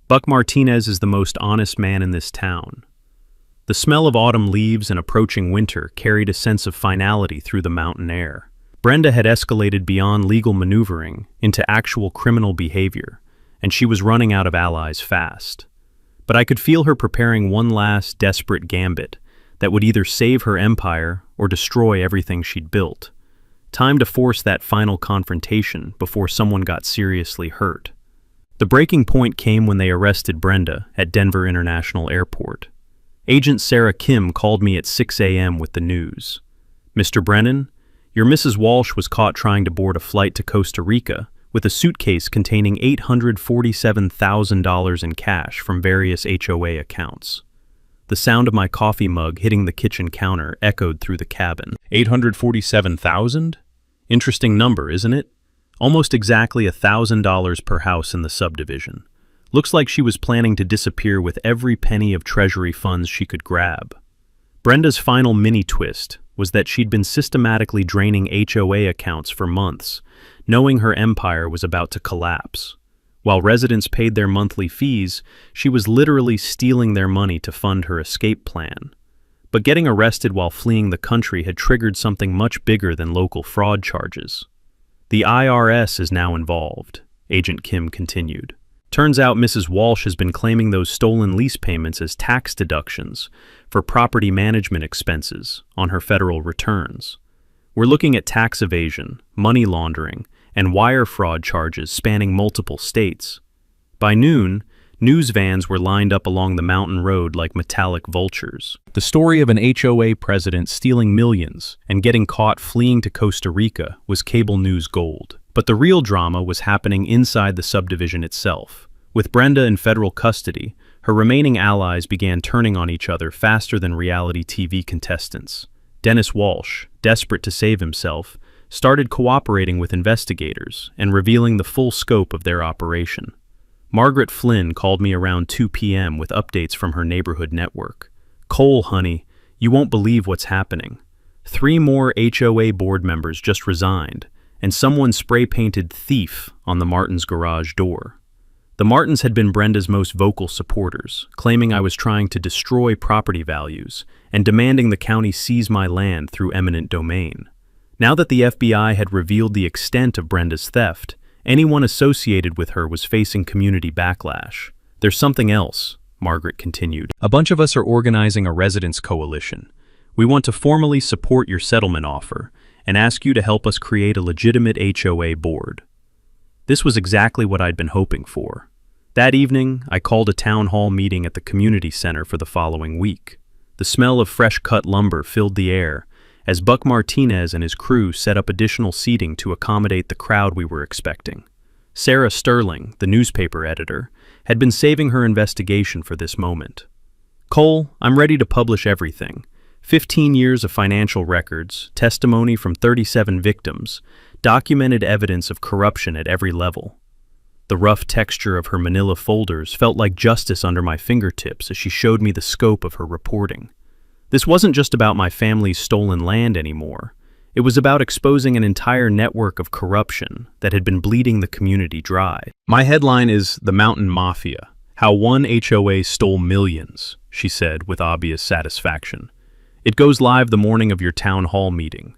"Buck Martinez is the most honest man in this town." The smell of autumn leaves and approaching winter carried a sense of finality through the mountain air. Brenda had escalated beyond legal maneuvering into actual criminal behavior, and she was running out of allies fast. But I could feel her preparing one last desperate gambit that would either save her empire or destroy everything she'd built. Time to force that final confrontation before someone got seriously hurt. The breaking point came when they arrested Brenda at Denver International Airport. Agent Sarah Kim called me at 6 a.m. with the news. "Mr. Brennan, your Mrs. Walsh was caught trying to board a flight to Costa Rica with a suitcase containing $847,000 in cash from various HOA accounts." The sound of my coffee mug hitting the kitchen counter echoed through the cabin. 847,000? Interesting number, isn't it? Almost exactly $1,000 per house in the subdivision. Looks like she was planning to disappear with every penny of treasury funds she could grab. Brenda's final mini-twist was that she'd been systematically draining HOA accounts for months, knowing her empire was about to collapse. While residents paid their monthly fees, she was literally stealing their money to fund her escape plan. But getting arrested while fleeing the country had triggered something much bigger than local fraud charges. "The IRS is now involved," Agent Kim continued. "Turns out Mrs. Walsh has been claiming those stolen lease payments as tax deductions for property management expenses on her federal returns. We're looking at tax evasion, money laundering, and wire fraud charges spanning multiple states." By noon, news vans were lined up along the mountain road like metallic vultures. The story of an HOA president stealing millions and getting caught fleeing to Costa Rica was cable news gold. But the real drama was happening inside the subdivision itself. With Brenda in federal custody, her remaining allies began turning on each other faster than reality TV contestants. Dennis Walsh, desperate to save himself, started cooperating with investigators and revealing the full scope of their operation. Margaret Flynn called me around 2 p.m. with updates from her neighborhood network. "Cole, honey, you won't believe what's happening. 3 more HOA board members just resigned, and someone spray-painted thief on the Martins' garage door." The Martins had been Brenda's most vocal supporters, claiming I was trying to destroy property values and demanding the county seize my land through eminent domain. Now that the FBI had revealed the extent of Brenda's theft, anyone associated with her was facing community backlash. "There's something else," Margaret continued. "A bunch of us are organizing a residents' coalition. We want to formally support your settlement offer and ask you to help us create a legitimate HOA board." This was exactly what I'd been hoping for. That evening, I called a town hall meeting at the community center for the following week. The smell of fresh-cut lumber filled the air as Buck Martinez and his crew set up additional seating to accommodate the crowd we were expecting. Sarah Sterling, the newspaper editor, had been saving her investigation for this moment. "Cole, I'm ready to publish everything. 15 years of financial records, testimony from 37 victims, documented evidence of corruption at every level." The rough texture of her manila folders felt like justice under my fingertips as she showed me the scope of her reporting. This wasn't just about my family's stolen land anymore. It was about exposing an entire network of corruption that had been bleeding the community dry. My headline is "The Mountain Mafia: How One HOA Stole Millions," she said with obvious satisfaction. "It goes live the morning of your town hall meeting."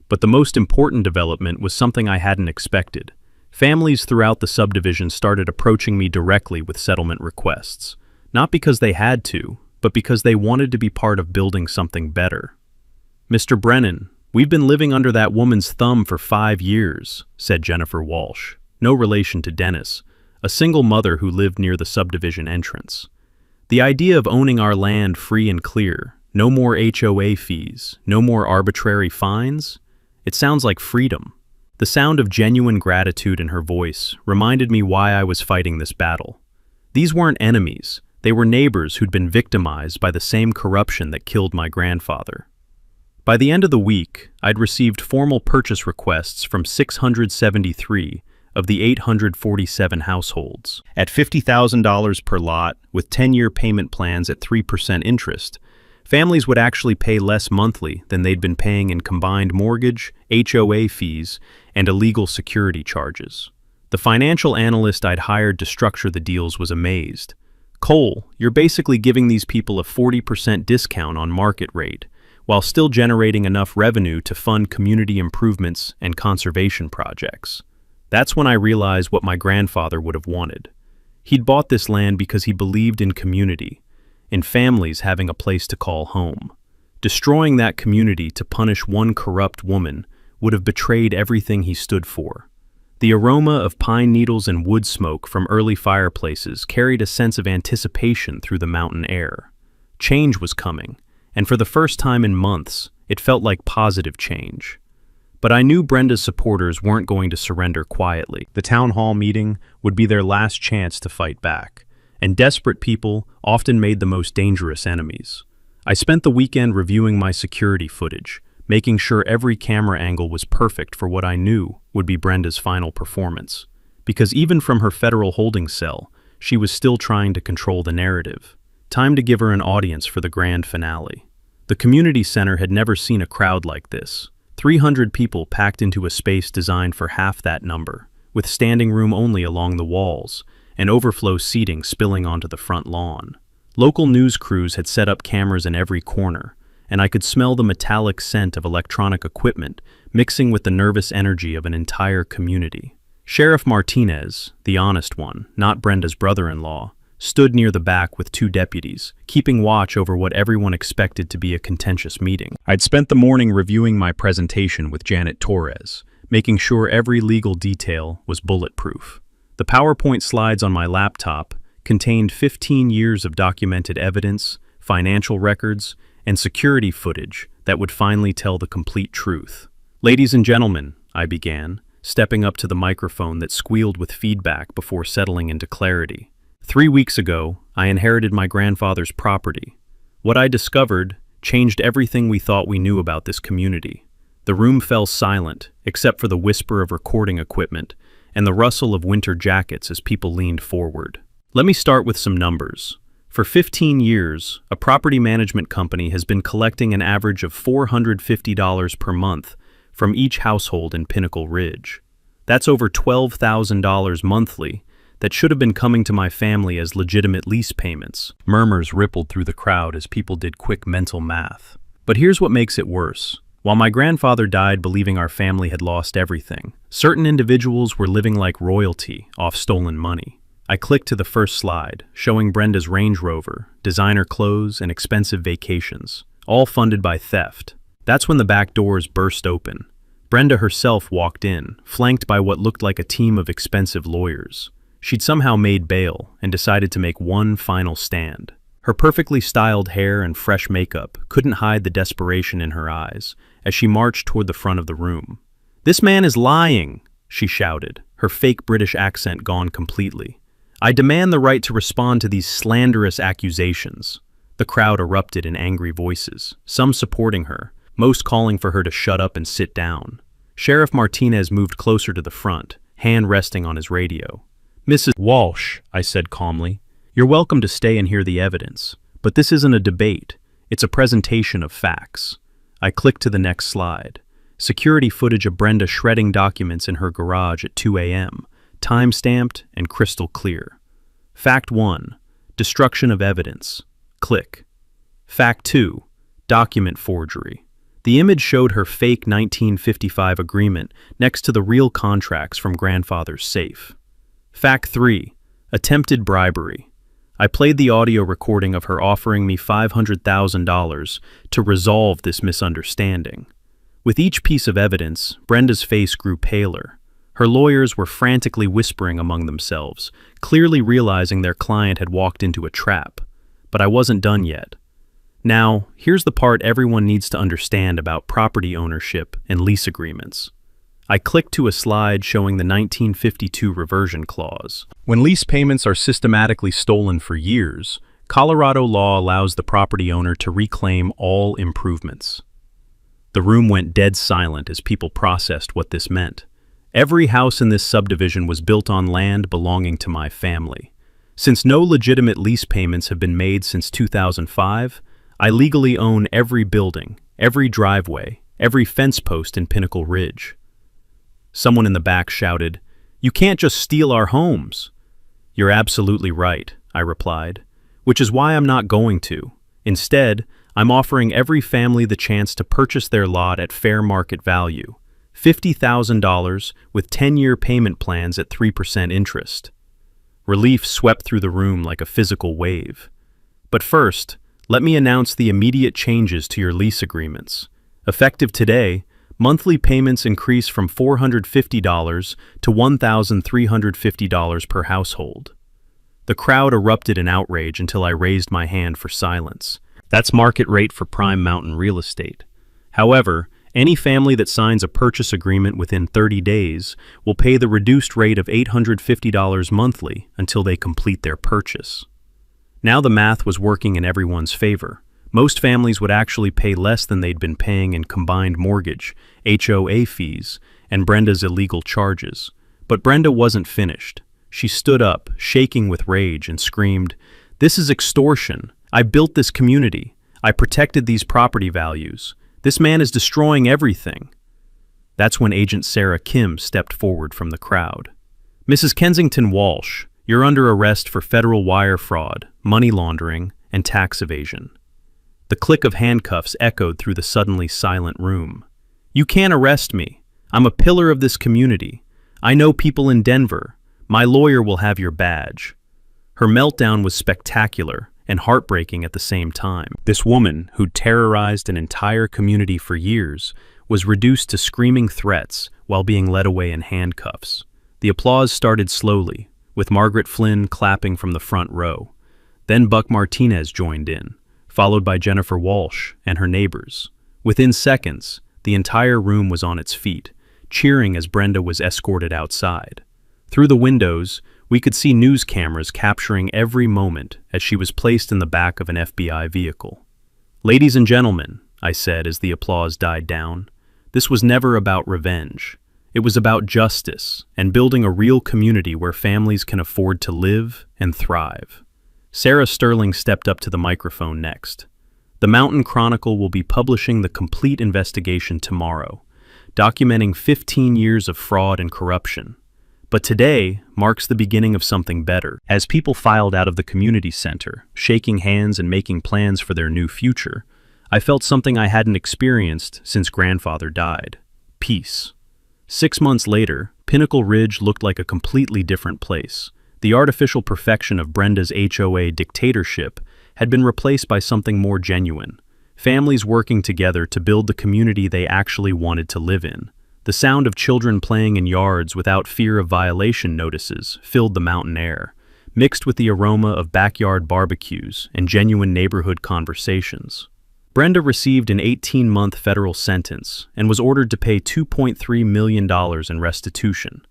But the most important development was something I hadn't expected. Families throughout the subdivision started approaching me directly with settlement requests, not because they had to, but because they wanted to be part of building something better. "Mr. Brennan, we've been living under that woman's thumb for 5 years, said Jennifer Walsh, no relation to Dennis, a single mother who lived near the subdivision entrance. "The idea of owning our land free and clear, no more HOA fees, no more arbitrary fines, it sounds like freedom." The sound of genuine gratitude in her voice reminded me why I was fighting this battle. These weren't enemies. They were neighbors who'd been victimized by the same corruption that killed my grandfather. By the end of the week, I'd received formal purchase requests from 673 of the 847 households. At $50,000 per lot, with 10-year payment plans at 3% interest, families would actually pay less monthly than they'd been paying in combined mortgage, HOA fees, and illegal security charges. The financial analyst I'd hired to structure the deals was amazed. "Cole, you're basically giving these people a 40% discount on market rate, while still generating enough revenue to fund community improvements and conservation projects." That's when I realized what my grandfather would have wanted. He'd bought this land because he believed in community, in families having a place to call home. Destroying that community to punish one corrupt woman would have betrayed everything he stood for. The aroma of pine needles and wood smoke from early fireplaces carried a sense of anticipation through the mountain air. Change was coming, and for the first time in months, it felt like positive change. But I knew Brenda's supporters weren't going to surrender quietly. The town hall meeting would be their last chance to fight back, and desperate people often made the most dangerous enemies. I spent the weekend reviewing my security footage, making sure every camera angle was perfect for what I knew would be Brenda's final performance. Because even from her federal holding cell, she was still trying to control the narrative. Time to give her an audience for the grand finale. The community center had never seen a crowd like this. 300 people packed into a space designed for half that number, with standing room only along the walls, and overflow seating spilling onto the front lawn. Local news crews had set up cameras in every corner, and I could smell the metallic scent of electronic equipment mixing with the nervous energy of an entire community. Sheriff Martinez, the honest one, not Brenda's brother-in-law, stood near the back with 2 deputies, keeping watch over what everyone expected to be a contentious meeting. I'd spent the morning reviewing my presentation with Janet Torres, making sure every legal detail was bulletproof. The PowerPoint slides on my laptop contained 15 years of documented evidence, financial records, and security footage that would finally tell the complete truth. "Ladies and gentlemen," I began, stepping up to the microphone that squealed with feedback before settling into clarity. 3 weeks ago, I inherited my grandfather's property. What I discovered changed everything we thought we knew about this community. The room fell silent, except for the whisper of recording equipment and the rustle of winter jackets as people leaned forward. Let me start with some numbers. For 15 years, a property management company has been collecting an average of $450 per month from each household in Pinnacle Ridge. That's over $12,000 monthly that should have been coming to my family as legitimate lease payments. Murmurs rippled through the crowd as people did quick mental math. But here's what makes it worse. While my grandfather died believing our family had lost everything, certain individuals were living like royalty off stolen money. I clicked to the first slide, showing Brenda's Range Rover, designer clothes, and expensive vacations. all funded by theft. That's when the back doors burst open. Brenda herself walked in, flanked by what looked like a team of expensive lawyers. She'd somehow made bail and decided to make one final stand. Her perfectly styled hair and fresh makeup couldn't hide the desperation in her eyes as she marched toward the front of the room. "This man is lying," she shouted, her fake British accent gone completely. "I demand the right to respond to these slanderous accusations." The crowd erupted in angry voices, some supporting her, most calling for her to shut up and sit down. Sheriff Martinez moved closer to the front, hand resting on his radio. "Mrs. Walsh," I said calmly, "you're welcome to stay and hear the evidence, but this isn't a debate, it's a presentation of facts." I clicked to the next slide. Security footage of Brenda shredding documents in her garage at 2 a.m., time-stamped and crystal clear. Fact 1, destruction of evidence. Click. Fact 2, document forgery. The image showed her fake 1955 agreement next to the real contracts from grandfather's safe. Fact 3, attempted bribery. I played the audio recording of her offering me $500,000 to resolve this misunderstanding. With each piece of evidence, Brenda's face grew paler. Her lawyers were frantically whispering among themselves, clearly realizing their client had walked into a trap. But I wasn't done yet. Now, here's the part everyone needs to understand about property ownership and lease agreements. I clicked to a slide showing the 1952 reversion clause. When lease payments are systematically stolen for years, Colorado law allows the property owner to reclaim all improvements. The room went dead silent as people processed what this meant. Every house in this subdivision was built on land belonging to my family. Since no legitimate lease payments have been made since 2005, I legally own every building, every driveway, every fence post in Pinnacle Ridge. Someone in the back shouted, "You can't just steal our homes." "You're absolutely right," I replied, "which is why I'm not going to. Instead, I'm offering every family the chance to purchase their lot at fair market value, $50,000 with 10-year payment plans at 3% interest." Relief swept through the room like a physical wave. But first, let me announce the immediate changes to your lease agreements. Effective today, monthly payments increase from $450 to $1,350 per household. The crowd erupted in outrage until I raised my hand for silence. That's market rate for prime mountain real estate. However, any family that signs a purchase agreement within 30 days will pay the reduced rate of $850 monthly until they complete their purchase. Now the math was working in everyone's favor. Most families would actually pay less than they'd been paying in combined mortgage, HOA fees, and Brenda's illegal charges. But Brenda wasn't finished. She stood up, shaking with rage, and screamed, "This is extortion. I built this community. I protected these property values. This man is destroying everything." That's when Agent Sarah Kim stepped forward from the crowd. "Mrs. Kensington Walsh, you're under arrest for federal wire fraud, money laundering, and tax evasion." The click of handcuffs echoed through the suddenly silent room. "You can't arrest me. I'm a pillar of this community. I know people in Denver. My lawyer will have your badge." Her meltdown was spectacular and heartbreaking at the same time. This woman, who'd terrorized an entire community for years, was reduced to screaming threats while being led away in handcuffs. The applause started slowly, with Margaret Flynn clapping from the front row. Then Buck Martinez joined in, followed by Jennifer Walsh and her neighbors. Within seconds, the entire room was on its feet, cheering as Brenda was escorted outside. Through the windows, we could see news cameras capturing every moment as she was placed in the back of an FBI vehicle. "Ladies and gentlemen," I said as the applause died down, "this was never about revenge. It was about justice and building a real community where families can afford to live and thrive." Sarah Sterling stepped up to the microphone next. "The Mountain Chronicle will be publishing the complete investigation tomorrow, documenting 15 years of fraud and corruption. But today marks the beginning of something better." As people filed out of the community center, shaking hands and making plans for their new future, I felt something I hadn't experienced since grandfather died: peace. 6 months later, Pinnacle Ridge looked like a completely different place. The artificial perfection of Brenda's HOA dictatorship had been replaced by something more genuine: families working together to build the community they actually wanted to live in. The sound of children playing in yards without fear of violation notices filled the mountain air, mixed with the aroma of backyard barbecues and genuine neighborhood conversations. Brenda received an 18-month federal sentence and was ordered to pay $2.3 million in restitution.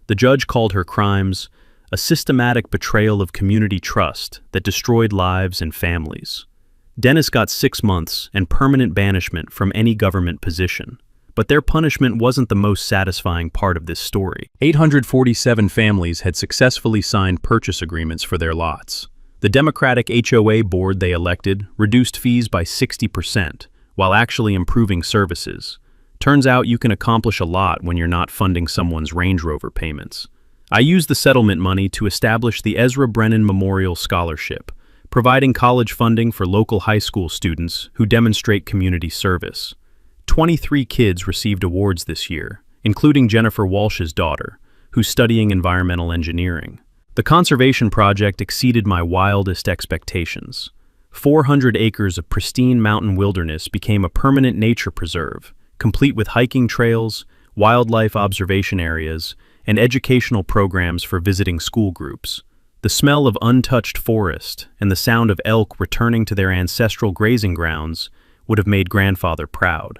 The judge called her crimes a systematic betrayal of community trust that destroyed lives and families. Dennis got 6 months and permanent banishment from any government position. But their punishment wasn't the most satisfying part of this story. 847 families had successfully signed purchase agreements for their lots. The Democratic HOA board they elected reduced fees by 60%, while actually improving services. Turns out you can accomplish a lot when you're not funding someone's Range Rover payments. I used the settlement money to establish the Ezra Brennan Memorial Scholarship, providing college funding for local high school students who demonstrate community service. 23 kids received awards this year, including Jennifer Walsh's daughter, who's studying environmental engineering. The conservation project exceeded my wildest expectations. 400 acres of pristine mountain wilderness became a permanent nature preserve, complete with hiking trails, wildlife observation areas, and educational programs for visiting school groups. The smell of untouched forest and the sound of elk returning to their ancestral grazing grounds would have made grandfather proud.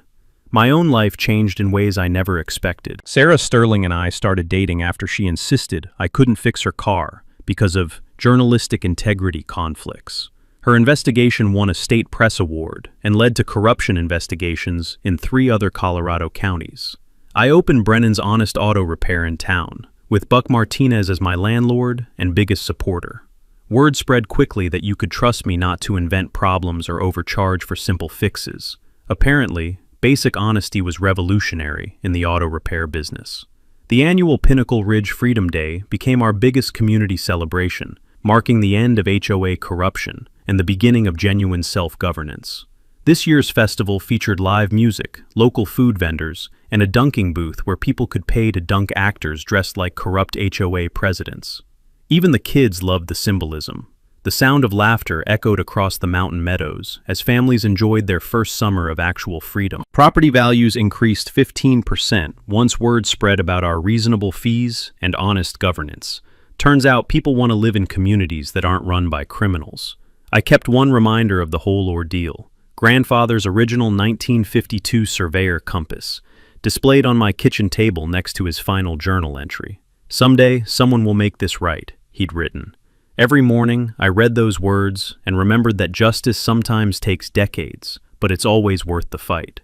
My own life changed in ways I never expected. Sarah Sterling and I started dating after she insisted I couldn't fix her car because of journalistic integrity conflicts. Her investigation won a state press award and led to corruption investigations in 3 other Colorado counties. I opened Brennan's Honest Auto Repair in town, with Buck Martinez as my landlord and biggest supporter. Word spread quickly that you could trust me not to invent problems or overcharge for simple fixes. Apparently, basic honesty was revolutionary in the auto repair business. The annual Pinnacle Ridge Freedom Day became our biggest community celebration, marking the end of HOA corruption and the beginning of genuine self-governance. This year's festival featured live music, local food vendors, and a dunking booth where people could pay to dunk actors dressed like corrupt HOA presidents. Even the kids loved the symbolism. The sound of laughter echoed across the mountain meadows as families enjoyed their first summer of actual freedom. Property values increased 15% once word spread about our reasonable fees and honest governance. Turns out people want to live in communities that aren't run by criminals. I kept one reminder of the whole ordeal: grandfather's original 1952 Surveyor compass, displayed on my kitchen table next to his final journal entry. "Someday, someone will make this right," he'd written. Every morning, I read those words and remembered that justice sometimes takes decades, but it's always worth the fight.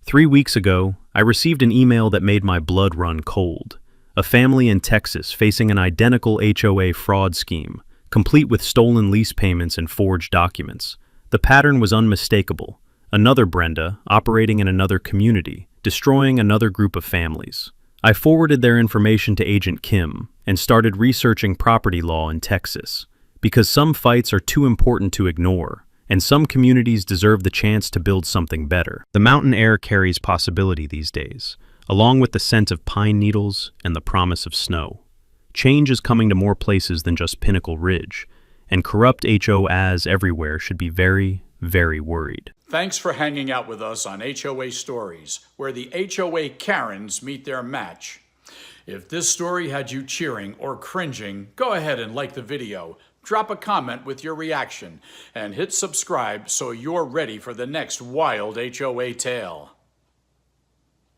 3 weeks ago, I received an email that made my blood run cold. A family in Texas facing an identical HOA fraud scheme, complete with stolen lease payments and forged documents. The pattern was unmistakable. Another Brenda, operating in another community, destroying another group of families. I forwarded their information to Agent Kim and started researching property law in Texas, because some fights are too important to ignore, and some communities deserve the chance to build something better. The mountain air carries possibility these days, along with the scent of pine needles and the promise of snow. Change is coming to more places than just Pinnacle Ridge, and corrupt HOAs everywhere should be very, very worried. Thanks for hanging out with us on HOA Stories, where the HOA Karens meet their match. If this story had you cheering or cringing, go ahead and like the video, drop a comment with your reaction, and hit subscribe so you're ready for the next wild HOA tale.